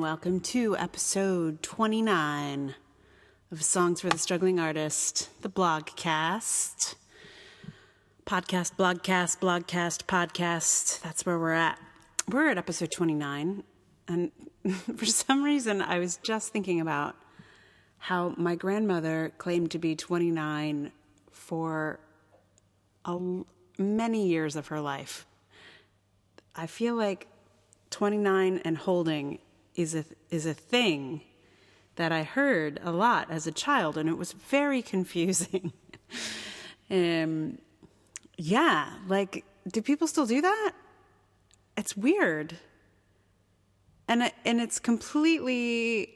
and welcome to episode 29 of Songs for the Struggling Artist, the blogcast. Podcast. That's where we're at. We're at episode 29, and for some reason I was just thinking about how my grandmother claimed to be 29 for many years of her life. I feel like 29 and holding is a thing that I heard a lot as a child, and it was very confusing. Yeah, like, do people still do that? It's weird. And it's completely,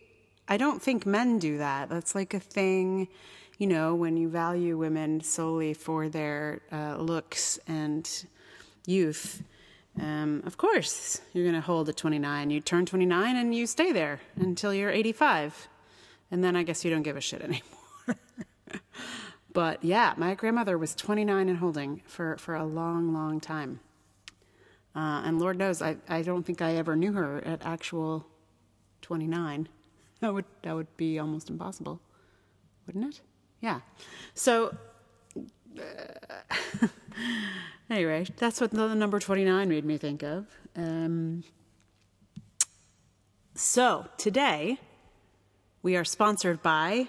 I don't think men do that. That's like a thing, you know, when you value women solely for their looks and youth. Of course, you're going to hold at 29. You turn 29 and you stay there until you're 85. And then I guess you don't give a shit anymore. But yeah, my grandmother was 29 and holding for a long, long time. And Lord knows, I don't think I ever knew her at actual 29. That would be almost impossible, wouldn't it? Yeah. So, anyway, that's what the number 29 made me think of. So today we are sponsored by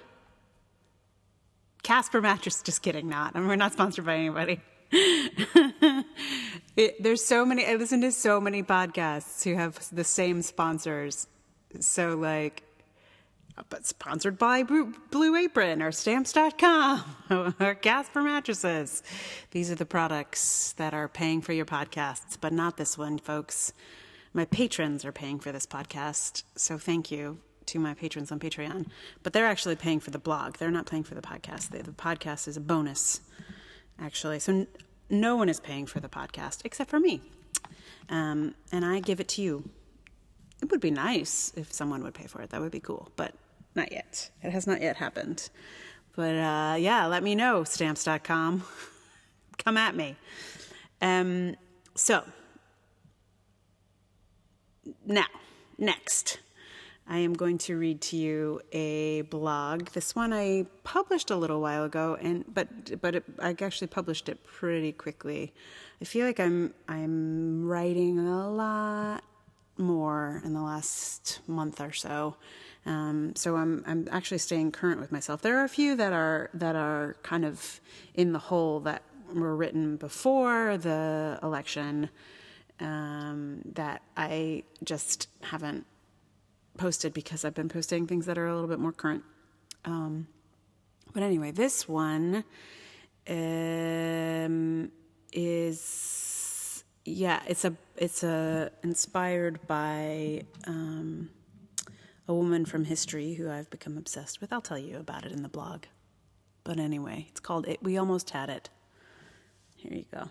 Casper Mattress. Just kidding, not. I mean, we're not sponsored by anybody. There's so many. I listen to so many podcasts who have the same sponsors. So like, but sponsored by Blue Apron or Stamps.com or Casper Mattresses. These are the products that are paying for your podcasts, but not this one, folks. My patrons are paying for this podcast, so thank you to my patrons on Patreon. But they're actually paying for the blog. They're not paying for the podcast. The podcast is a bonus, actually. So no one is paying for the podcast except for me. And I give it to you. It would be nice if someone would pay for it. That would be cool, but not yet. It has not yet happened. But yeah, let me know, Stamps.com. Come at me. So, now, next, I am going to read to you a blog. This one I published a little while ago, I actually published it pretty quickly. I feel like I'm writing a lot more in the last month or so. So I'm actually staying current with myself. There are a few that are kind of in the hole that were written before the election, that I just haven't posted because I've been posting things that are a little bit more current. But anyway, this one is, yeah, it's inspired by a woman from history who I've become obsessed with. I'll tell you about it in the blog. But anyway, it's called We Almost Had It. Here you go.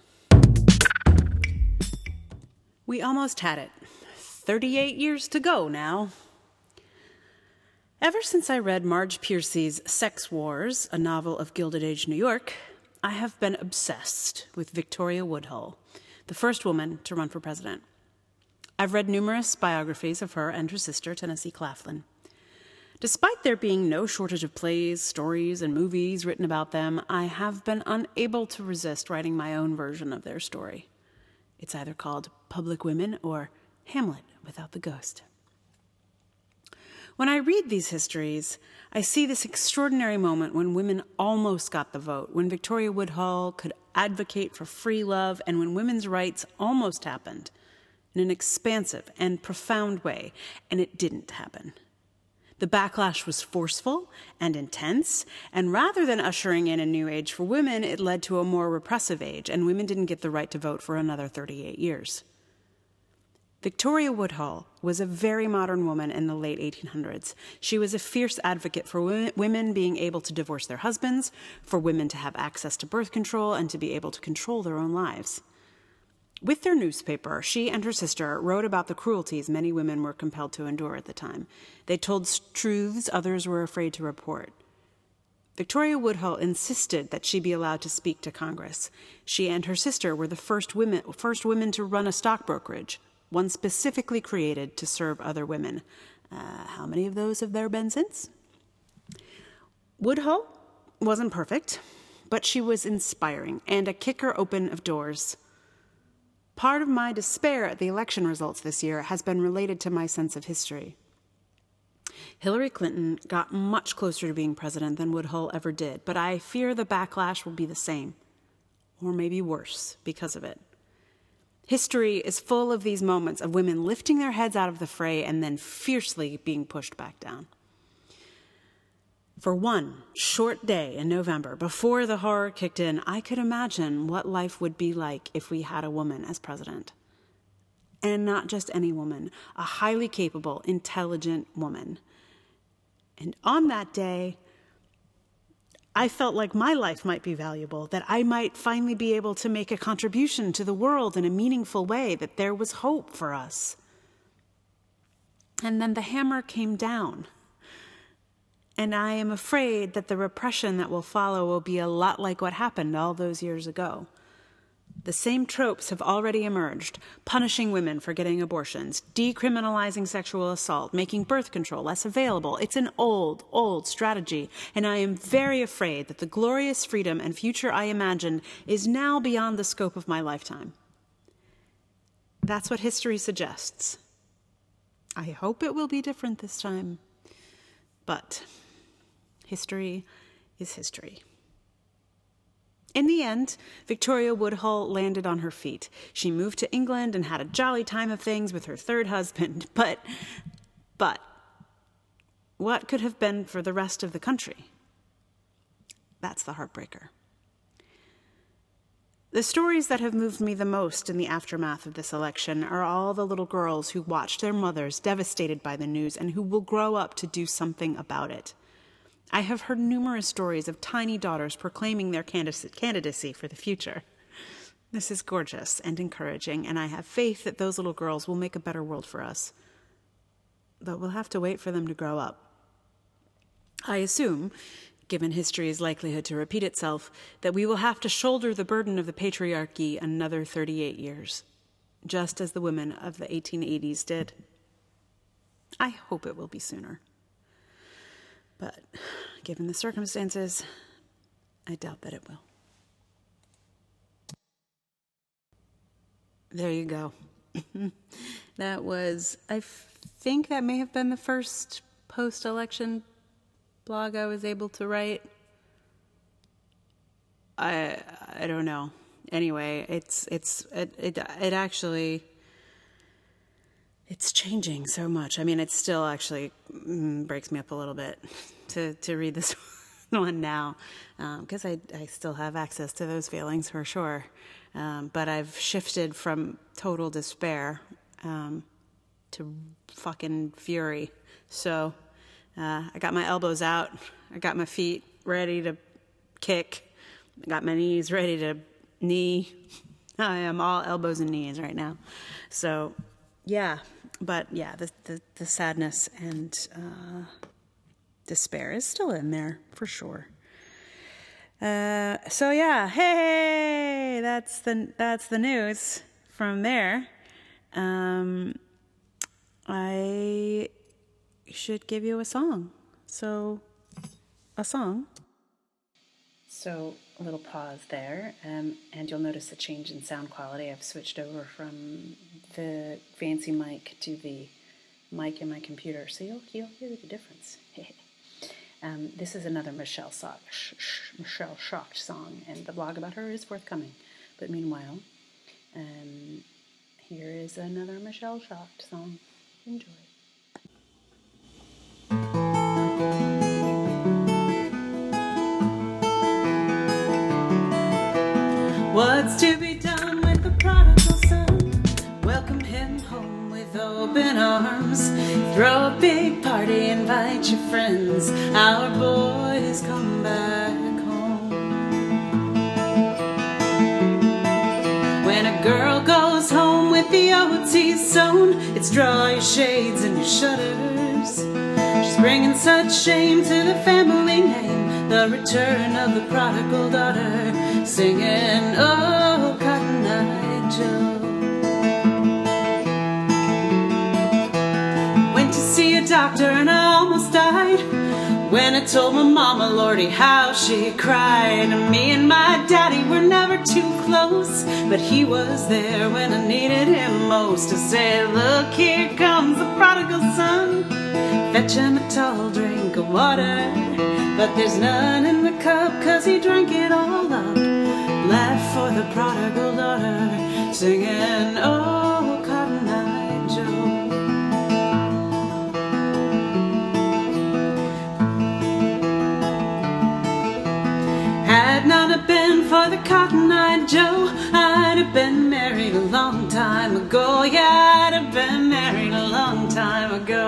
We almost had it. 38 years to go now. Ever since I read Marge Piercy's Sex Wars, a novel of Gilded Age New York, I have been obsessed with Victoria Woodhull, the first woman to run for president. I've read numerous biographies of her and her sister, Tennessee Claflin. Despite there being no shortage of plays, stories, and movies written about them, I have been unable to resist writing my own version of their story. It's either called Public Women or Hamlet without the ghost. When I read these histories, I see this extraordinary moment when women almost got the vote, when Victoria Woodhull could advocate for free love, and when women's rights almost happened in an expansive and profound way, and it didn't happen. The backlash was forceful and intense, and rather than ushering in a new age for women, it led to a more repressive age, and women didn't get the right to vote for another 38 years. Victoria Woodhull was a very modern woman in the late 1800s. She was a fierce advocate for women being able to divorce their husbands, for women to have access to birth control, and to be able to control their own lives. With their newspaper, she and her sister wrote about the cruelties many women were compelled to endure at the time. They told truths others were afraid to report. Victoria Woodhull insisted that she be allowed to speak to Congress. She and her sister were the first women to run a stock brokerage, one specifically created to serve other women, How many of those have there been since? Woodhull wasn't perfect, but she was inspiring and a kicker open of doors. Part of my despair at the election results this year has been related to my sense of history. Hillary Clinton got much closer to being president than Woodhull ever did, but I fear the backlash will be the same, or maybe worse, because of it. History is full of these moments of women lifting their heads out of the fray and then fiercely being pushed back down. For one short day in November, before the horror kicked in, I could imagine what life would be like if we had a woman as president. And not just any woman, a highly capable, intelligent woman. And on that day, I felt like my life might be valuable, that I might finally be able to make a contribution to the world in a meaningful way, that there was hope for us. And then the hammer came down. And I am afraid that the repression that will follow will be a lot like what happened all those years ago. The same tropes have already emerged: punishing women for getting abortions, decriminalizing sexual assault, making birth control less available. It's an old, old strategy, and I am very afraid that the glorious freedom and future I imagined is now beyond the scope of my lifetime. That's what history suggests. I hope it will be different this time, but history is history. In the end, Victoria Woodhull landed on her feet. She moved to England and had a jolly time of things with her third husband. But what could have been for the rest of the country? That's the heartbreaker. The stories that have moved me the most in the aftermath of this election are all the little girls who watched their mothers devastated by the news and who will grow up to do something about it. I have heard numerous stories of tiny daughters proclaiming their candidacy for the future. This is gorgeous and encouraging, and I have faith that those little girls will make a better world for us. But we'll have to wait for them to grow up. I assume, given history's likelihood to repeat itself, that we will have to shoulder the burden of the patriarchy another 38 years, just as the women of the 1880s did. I hope it will be sooner. But given the circumstances, I doubt that it will. There you go. That was, I think that may have been the first post-election blog I was able to write. I don't know. Anyway, it actually, it's changing so much. I mean, it still actually breaks me up a little bit to read this one now, because I still have access to those feelings for sure. But I've shifted from total despair to fucking fury. So I got my elbows out. I got my feet ready to kick. I got my knees ready to knee. I am all elbows and knees right now. So yeah, but yeah, the sadness and despair is still in there for sure. So yeah, hey, that's the news from there. I should give you a song. So a little pause there, and you'll notice a change in sound quality. I've switched over from the fancy mic to the mic in my computer, so you'll hear the difference. This is another Michelle Shocked song, and the blog about her is forthcoming. But meanwhile, here is another Michelle Shocked song. Enjoy. What's to be done with the prodigal son? Welcome him home with open arms. Throw a big party, invite your friends. Our boys come back home. When a girl goes home with the oats he's sown, it's draw your shades and your shutters. She's bringing such shame to the family name. The return of the prodigal daughter, singing, oh, Cotton-Eye Joe. Went to see a doctor and I almost died. When I told my mama, Lordy, how she cried. Me and my daddy were never too close, but he was there when I needed him most. To say, look, here comes the prodigal son. Fetch him a tall drink of water, but there's none in the cup, 'cause he drank it all up. Left for the prodigal daughter, singing, oh, Cotton Eye Joe. Had not have been for the Cotton-eyed Joe, I'd have been married a long time ago. Yeah, I'd have been married a long time ago.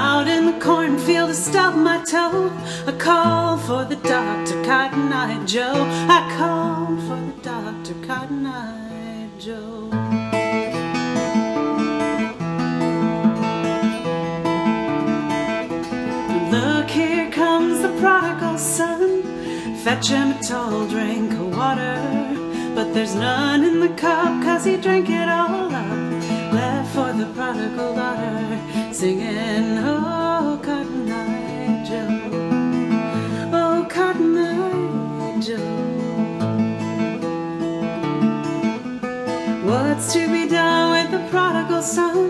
Out in the cornfield, I stubbed my toe. I called for the doctor, Cotton-eyed Joe. I called for the doctor, Cotton-eyed Joe. Look, here comes the prodigal son. Fetch him a tall drink of water, but there's none in the cup, 'cause he drank it all up. Left for the prodigal daughter, singing, oh, Cotton-eyed Joe. Oh, Cotton-eyed Joe. What's to be done with the prodigal son?